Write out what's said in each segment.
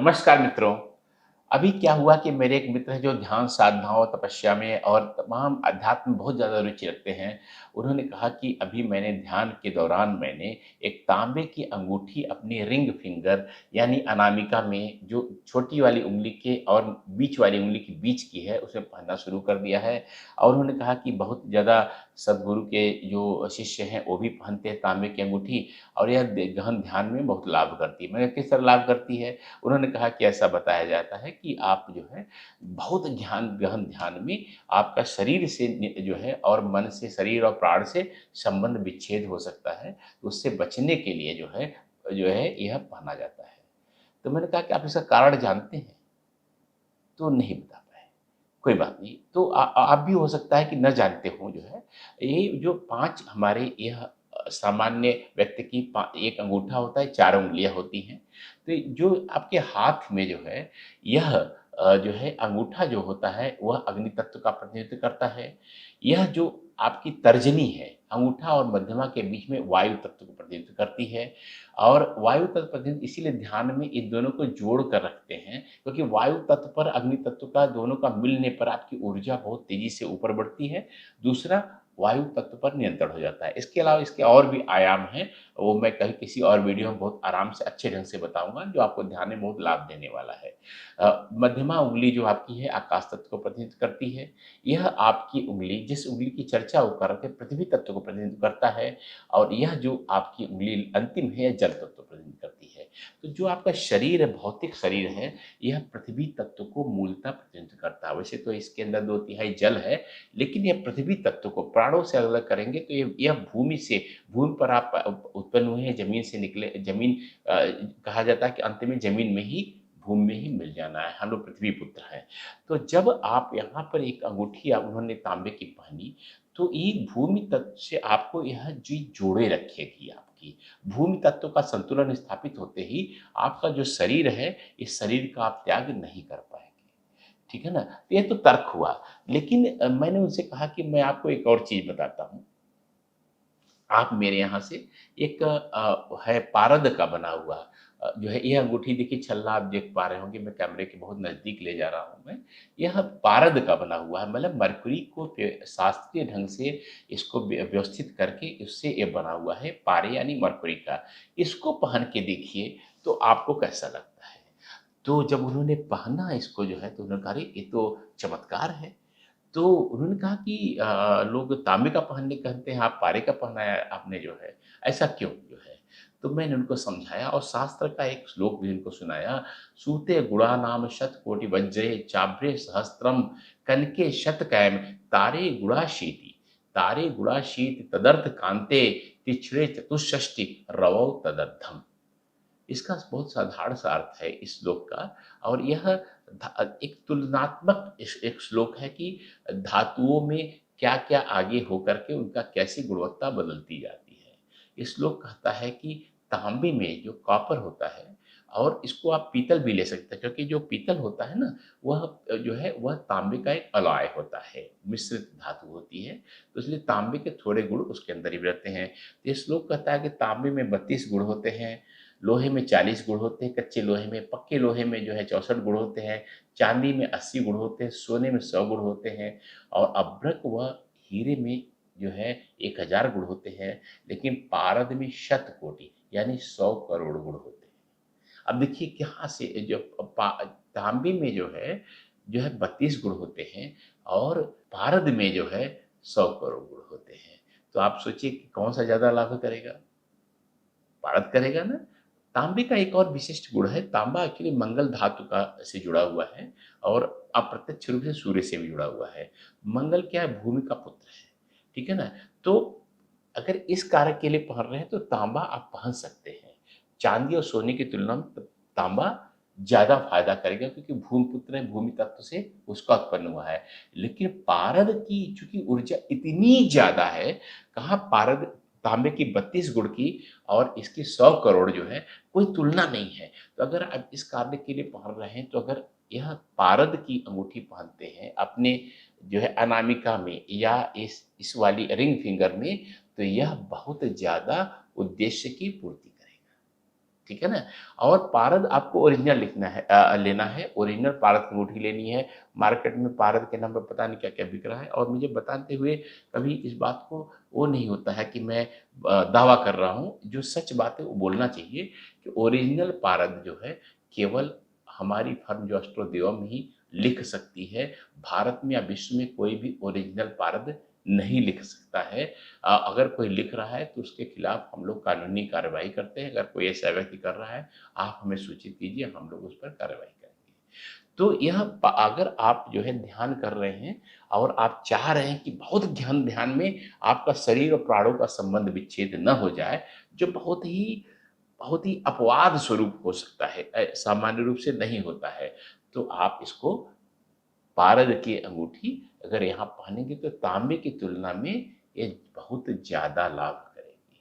नमस्कार मित्रों। अभी क्या हुआ कि मेरे एक मित्र हैं जो ध्यान साधनाओं, तपस्या में और तमाम अध्यात्म में बहुत ज़्यादा रुचि रखते हैं। उन्होंने कहा कि अभी मैंने ध्यान के दौरान मैंने एक तांबे की अंगूठी अपनी रिंग फिंगर यानी अनामिका में जो छोटी वाली उँगली के और बीच वाली उँगली के बीच की है, उसमें पहनना शुरू कर दिया है। और उन्होंने कहा कि बहुत ज़्यादा सद्गुरु के जो शिष्य हैं, वो भी पहनते हैं तांबे की अंगूठी और यह गहन ध्यान में बहुत लाभ करती है। मैंने किस तरह लाभ करती है? उन्होंने कहा कि ऐसा बताया जाता है कि आप जो है बहुत गहन ध्यान में आपका शरीर से जो है और मन से, शरीर और प्राण से संबंध विच्छेद हो सकता है। तो उससे बचने के लिए जो है यह माना जाता है। तो मैंने कहा कि आप इसका कारण जानते हैं? तो नहीं बता पाए। कोई बात नहीं। तो आप भी हो सकता है कि न जानते हों जो है, ये जो 5 हमारे यह सामान्य व्यक्ति की पा एक अंगूठा होता है, 4 उँगलियाँ होती हैं। तो जो आपके हाथ में जो है, यह जो है अंगूठा जो होता है, वह अग्नि तत्व का प्रतिनिधित्व करता है। यह जो आपकी तर्जनी है, अंगूठा और मध्यमा के बीच में वायु तत्व को प्रतिनिधित्व करती है और वायु तत्व प्रतिनिधित्व इसीलिए ध्यान में इन दोनों को जोड़ कर रखते हैं क्योंकि वायु तत्व पर अग्नि तत्व का दोनों का मिलने पर आपकी ऊर्जा बहुत तेजी से ऊपर बढ़ती है। दूसरा वायु तत्व पर नियंत्रण हो जाता है। इसके अलावा इसके और भी आयाम हैं, वो मैं कहीं किसी और वीडियो में बहुत आराम से अच्छे ढंग से बताऊँगा जो आपको ध्यान में बहुत लाभ देने वाला है। मध्यमा उँगली जो आपकी है आकाश तत्व को प्रतिनिधित्व करती है। यह आपकी उँगली जिस उँगली की चर्चा वो कर रहे थे पृथ्वी तत्व को प्रतिनिधित्व करता है और यह जो आपकी उँगली अंतिम है, जल तत्व को प्रतिनिधित्व करती है। तो जो आपका शरीर है, भौतिक शरीर है, यह पृथ्वी तत्व को मूलतः प्रतिनिधित्व करता है। वैसे तो इसके अंदर 2/3 जल है, लेकिन यह पृथ्वी तत्व को प्राणों से अलग करेंगे तो यह भूमि पर आप उत्पन्न हुए हैं, ज़मीन से निकले ज़मीन कहा जाता है कि अंत में ज़मीन में ही भूमि में ही मिल जाना है, हम लोग पृथ्वी पुत्र हैं। तो जब आप यहाँ पर एक अंगूठी उन्होंने तांबे की पहनी, तो ये भूमि तत्व से आपको यह चीज़ जोड़े रखेगी आपकी। भूमि तत्व का संतुलन स्थापित होते ही आपका जो शरीर है, इस शरीर का आप त्याग नहीं कर पाएँगे। ठीक है ना? तो ये तो तर्क हुआ। लेकिन मैंने उनसे कहा कि मैं आपको एक और चीज़ बताता हूँ। आप मेरे यहाँ से एक है पारद का बना हुआ जो है ये अंगूठी देखिए छल्ला आप देख पा रहे होंगे, मैं कैमरे के बहुत नज़दीक ले जा रहा हूँ मैं। यह पारद का बना हुआ है मतलब मरकरी को शास्त्रीय ढंग से इसको व्यवस्थित करके उससे ये बना हुआ है पारे यानी मरकरी का। इसको पहन के देखिए तो आपको कैसा लगता है? तो जब उन्होंने पहना इसको जो है तो उन्होंने कहा, "अरे! ये तो चमत्कार है।" तो उन्होंने कहा कि लोग तांबे का पहनने कहते हैं, आप पारे का पहना है आपने जो है, ऐसा क्यों जो है? तो मैंने उनको समझाया और शास्त्र का एक श्लोक भी उनको सुनाया, सूते गुणानाम शतकोटि वज्रे चाभ्रे सहस्त्रम कनके शतकैम तारे गुणाशीति तदर्थ कांते तिछ्रे चतुष्षष्टि रवौ तदर्थम। इसका बहुत साधारण सा अर्थ है इस श्लोक का और यह एक तुलनात्मक एक श्लोक है कि धातुओं में क्या-क्या आगे होकर के उनका कैसी गुणवत्ता बदलती जाती है। ये श्लोक कहता है कि तांबे में जो कॉपर होता है और इसको आप पीतल भी ले सकते हैं क्योंकि जो पीतल होता है ना, वह जो है वह तांबे का एक अलॉय होता है, मिश्रित धातु होती है, तो इसलिए तांबे के थोड़े गुण उसके अंदर ही रहते हैं। तो ये श्लोक कहता है कि तांबे में 32 गुण होते हैं, लोहे में 40 गुण होते हैं, कच्चे लोहे में, पक्के लोहे में जो है 64 गुण होते हैं, चांदी में 80 गुण होते हैं, सोने में 100 गुण होते हैं और अभ्रक व हीरे में जो है 1000 गुण होते हैं, लेकिन पारद में शत कोटि यानी 100 करोड़ गुण होते हैं। अब देखिए कहाँ से जो पा तांबे में जो है 32 गुण होते हैं और पारद में जो है 100 करोड़ गुण होते हैं। तो आप सोचिए कि कौन-सा ज़्यादा लाभ करेगा? भारत करेगा ना। तांबे का एक और विशिष्ट गुण है, तांबा एक्चुअली मंगल धातु का से जुड़ा हुआ है और अप्रत्यक्ष रूप से सूर्य से भी जुड़ा हुआ है। मंगल क्या है? भूमि का पुत्र है, ठीक है ना? तो अगर इस कार्य के लिए पहन रहे हैं तो तांबा आप पहन सकते हैं। चांदी और सोने की तुलना में तांबा ज़्यादा फ़ायदा करेगा क्योंकि भूमिपुत्र है, भूमि तत्व से उसका उत्पन्न हुआ है। लेकिन पारद की चूँकि ऊर्जा इतनी ज़्यादा है, कहाँ पारद तांबे की 32 गुण की और इसकी 100 करोड़ जो है, कोई तुलना नहीं है। तो अगर आप इस कार्य के लिए पहन रहे हैं, तो अगर यह पारद की अंगूठी पहनते हैं, अपने जो है अनामिका में या इस वाली रिंग फिंगर में, तो यह बहुत ज़्यादा उद्देश्य की पूर्ति करेगा। ठीक है ना? और पारद आपको ओरिजिनल लिखना है लेना है, ओरिजिनल पारद की अंगूठी लेनी है। मार्केट में पारद के नाम पे पता नहीं क्या-क्या बिक रहा है और मुझे बताते हुए कभी इस बात को वो नहीं होता है कि मैं दावा कर रहा हूँ। जो सच बात है वो बोलना चाहिए कि ओरिजिनल पारद जो है केवल हमारी फर्म जो एस्ट्रोदेवा में ही लिख सकती है। भारत में या विश्व में कोई भी ओरिजिनल पारद नहीं लिख सकता है। अगर कोई लिख रहा है तो उसके खिलाफ हम लोग कानूनी कार्रवाई करते हैं। अगर कोई ऐसा व्यक्ति कर रहा है, आप हमें सूचित कीजिए, हम लोग उस पर कार्रवाई करेंगे। तो यह अगर आप जो है ध्यान कर रहे हैं और आप चाह रहे हैं कि बहुत ध्यान ध्यान में आपका शरीर और प्राणों का संबंध विच्छेद न हो जाए, जो बहुत ही अपवाद स्वरूप हो सकता है, सामान्य रूप से नहीं होता है, तो आप इसको पारद की अंगूठी अगर यहाँ पहनेंगे तो तांबे की तुलना में ये बहुत ज़्यादा लाभ करेगी।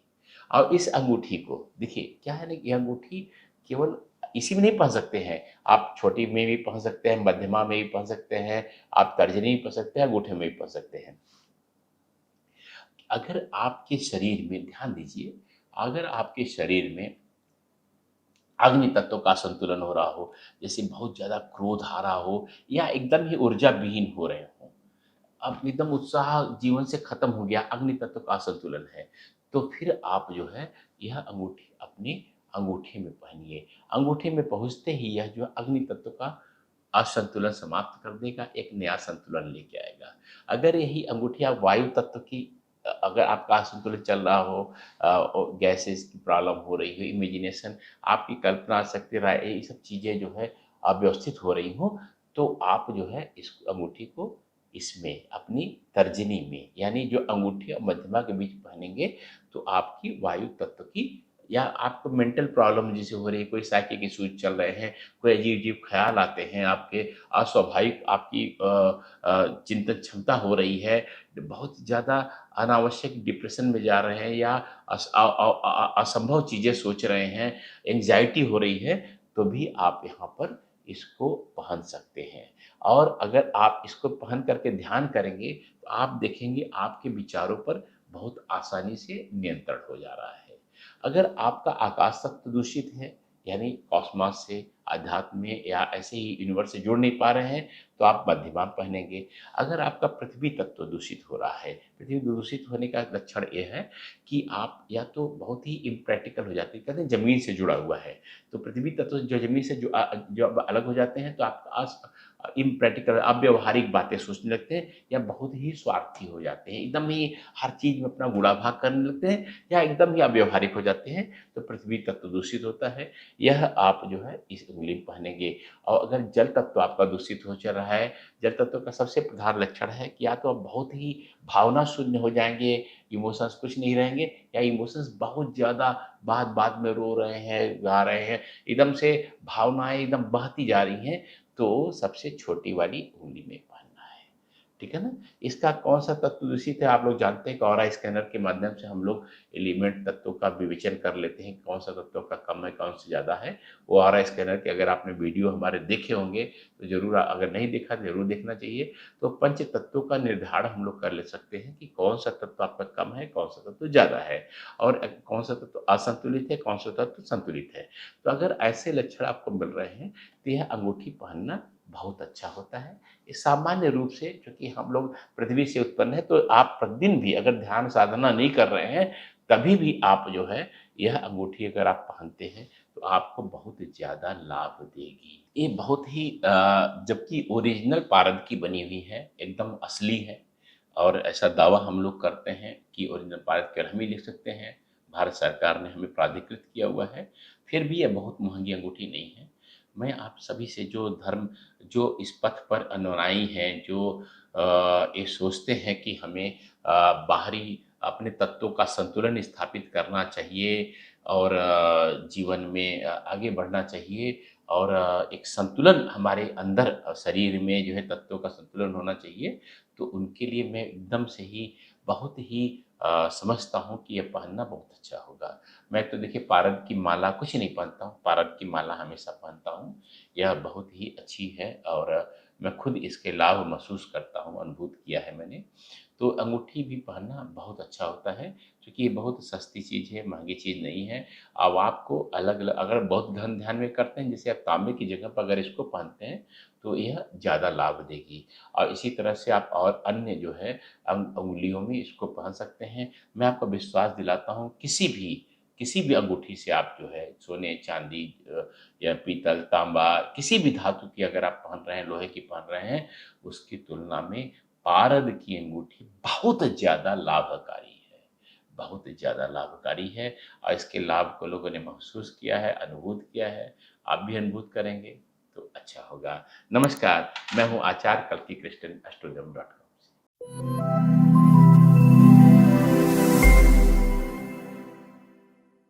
और इस अंगूठी को देखिए क्या है ना कि ये अंगूठी केवल इसी में नहीं पहन सकते हैं, आप छोटी में भी पहन सकते हैं, मध्यमा में भी पहन सकते हैं, आप तर्जनी में पहन सकते हैं, अंगूठे में भी पहन सकते हैं। अगर आपके शरीर में ध्यान दीजिए, अगर आपके शरीर में अग्नि तत्व का असंतुलन हो रहा हो, जैसे बहुत ज़्यादा क्रोध आ रहा हो या एकदम ही ऊर्जा विहीन हो रहे हों, अब एकदम उत्साह जीवन से खत्म हो गया, अग्नि तत्व का असंतुलन है, तो फिर आप जो है यह अंगूठी अपने अंगूठे में पहनिए। अंगूठे में पहुँचते ही यह जो अग्नि तत्व का असंतुलन समाप्त कर देगा, एक नया संतुलन लेके आएगा। अगर यही अंगूठी आप वायु तत्व की अगर आपका असंतुलन चल रहा हो, गैसेज़ की प्रॉब्लम हो रही हो, इमेजिनेशन आपकी कल्पना शक्ति राय ये सब चीज़ें जो है अव्यवस्थित हो रही हों, तो आप जो है इस अंगूठी को इसमें अपनी तर्जनी में यानी जो अंगूठी और मध्यमा के बीच पहनेंगे, तो आपकी वायु तत्व की या आपको मेंटल प्रॉब्लम जैसे हो रही है, कोई साइकिक इश्यूज़ चल रहे हैं, कोई अजीब-अजीब ख़्याल आते हैं आपके, अस्वाभाविक आपकी चिंतन क्षमता हो रही है, बहुत ज़्यादा अनावश्यक डिप्रेशन में जा रहे हैं या असंभव चीज़ें सोच रहे हैं, एंग्ज़ायटी हो रही है, तो भी आप यहाँ पर इसको पहन सकते हैं। और अगर आप इसको पहन कर के ध्यान करेंगे, तो आप देखेंगे आपके विचारों पर बहुत आसानी से नियंत्रण हो जा रहा है। अगर आपका आकाश तत्व दूषित है, यानी कॉस्मॉस से, अध्यात्म में या ऐसे ही यूनिवर्स से जुड़ नहीं पा रहे हैं, तो आप मध्यमा पहनेंगे। अगर आपका पृथ्वी तत्व दूषित हो रहा है, पृथ्वी दूषित होने का लक्षण ये है कि आप या तो बहुत ही इम्प्रैक्टिकल हो जाते हैं, कहते हैं ज़मीन से जुड़ा हुआ है, तो पृथ्वी तत्व जो ज़मीन से जब अलग हो जाते हैं, तो आप इम्प्रैक्टिकल अव्यावहारिक बातें सोचने लगते हैं या बहुत ही स्वार्थी हो जाते हैं, एकदम ही हर चीज़ में अपना गुणाभाग करने लगते हैं या एकदम ही अव्यावहारिक हो जाते हैं, तो पृथ्वी तत्व दूषित होता है। यह आप जो है इस उँगली में पहनेंगे। और अगर जल तत्व आपका दूषित हो चल रहा है, जल तत्व का सबसे प्रधान लक्षण है कि या तो आप बहुत ही भावना शून्य हो जाएँगे, इमोशंस कुछ नहीं रहेंगे या इमोशंस बहुत ज़्यादा बात-बात में रो रहे हैं, गा रहे हैं, एकदम से भावनाएँ एकदम बहती जा रही हैं, तो सबसे छोटी वाली उँगली में पहनना है। ठीक है ना? इसका कौन-सा तत्व दूषित है आप लोग जानते हैं कि ऑरा स्कैनर के माध्यम से हम लोग एलिमेंट तत्वों का विवेचन कर लेते हैं, कौन-सा तत्वों का कम है, कौन-सा ज़्यादा है। वो ऑरा स्कैनर के अगर आपने वीडियो हमारे देखे होंगे, तो ज़रूर अगर नहीं देखा तो ज़रूर देखना चाहिए। तो पंच तत्वों का निर्धारण हम लोग कर ले सकते हैं कि कौन-सा तत्व आपका कम है, कौन-सा तत्व ज़्यादा है और कौन-सा तत्व असंतुलित है, कौन-सा तत्व संतुलित है। तो अगर ऐसे लक्षण आपको मिल रहे हैं, तो यह अंगूठी पहनना बहुत अच्छा होता है। ये सामान्य रूप से चूँकि हम लोग पृथ्वी से उत्पन्न हैं, तो आप प्रतिदिन भी अगर ध्यान साधना नहीं कर रहे हैं, तभी भी आप जो है, यह अंगूठी अगर आप पहनते हैं, तो आपको बहुत ज़्यादा लाभ देगी। ये बहुत ही जबकि ओरिजिनल पारद की बनी हुई है, एकदम असली है और ऐसा दावा हम लोग करते हैं कि ओरिजिनल पारद केवल हम ही लिख सकते हैं। भारत सरकार ने हमें प्राधिकृत किया हुआ है, फिर भी ये बहुत महँगी अंगूठी नहीं है। मैं आप सभी से जो इस पथ पर अनुयायी हैं, जो ये सोचते हैं कि हमें बाहरी अपने तत्वों का संतुलन स्थापित करना चाहिए और जीवन में आगे बढ़ना चाहिए और एक संतुलन हमारे अंदर शरीर में जो है तत्वों का संतुलन होना चाहिए, तो उनके लिए मैं एकदम से ही बहुत ही समझता हूँ कि ये पहनना बहुत अच्छा होगा। मैं तो देखिए पारद की माला कुछ नहीं पहनता हूँ, पारद की माला हमेशा पहनता हूँ। यह बहुत ही अच्छी है और मैं खुद इसके लाभ महसूस करता हूँ, अनुभूत किया है मैंने। तो अंगूठी भी पहनना बहुत अच्छा होता है, क्योंकि ये बहुत सस्ती चीज़ है, महँगी चीज़ नहीं है। अब आपको अलग-अलग अगर बहुत गहन ध्यान में करते हैं, जैसे आप तांबे की जगह पर अगर इसको पहनते हैं, तो यह ज़्यादा लाभ देगी। और इसी तरह से आप और अन्य जो है अंगुलियों में इसको पहन सकते हैं। मैं आपको विश्वास दिलाता हूँ, किसी भी अंगूठी से आप जो है सोने, चाँदी या पीतल, तांबा, किसी भी धातु की अगर आप पहन रहे हैं, लोहे की पहन रहे हैं, उसकी तुलना में पारद की अंगूठी बहुत ज़्यादा लाभकारी है, बहुत ज़्यादा लाभकारी है। और इसके लाभ को लोगों ने महसूस किया है, अनुभूत किया है, आप भी अनुभूत करेंगे तो अच्छा होगा। नमस्कार, मैं हूँ आचार्य कल्की कृष्णन, एस्ट्रोजम.com से।